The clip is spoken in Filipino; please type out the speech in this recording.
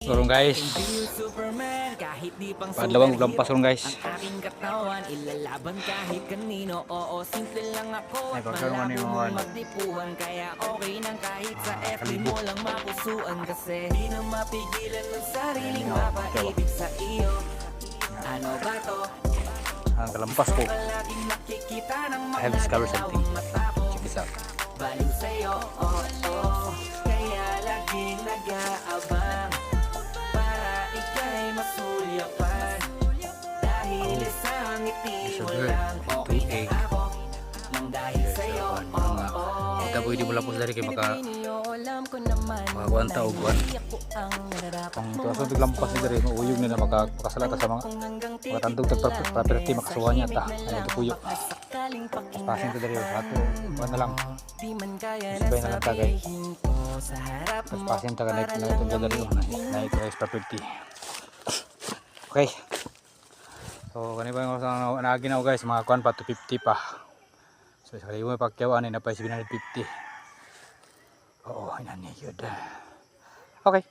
Turun guys. Padlawang lampas turun guys. Aking katawan ilalaban kahit kanino. Oo, simple lang ako Ay, at pagkaroon malabo yung mga mong ano. magdipuhan. Kaya okay nang kahit sa FB mo lang mapusuan. Kasi di na mapigilan ng sariling mapaibig sa iyo. Ano ba to? Ang kalampas ko. Palaging nakikita ng I have mga discovered something. dalawang mata ko. Check this out. Baliw sa'yo, kaya laging nag-aabang para ika'y masulyapan. Dahil isang ngiti mo lang, okay na ako. Nang dahil sa'yo, Kita pwede mo lapos dari kay makakuha ang taoguan. Ang tuwasan tiglampas ni dari mauyog na makasalata sa mga makatandog tagproperty makasuha niya ta. Ano ito puyo. Pasin ko dari sa ato. Buwan na lang. Sabay na lang tagay. Tapos pasin taga na itong dari na ito is property. Okay. So kanina ba yung naginaw guys mga kuhan pa 250 pa. So sakali mo pagkawaan ay napay 750. Oo, inani yun. Okay.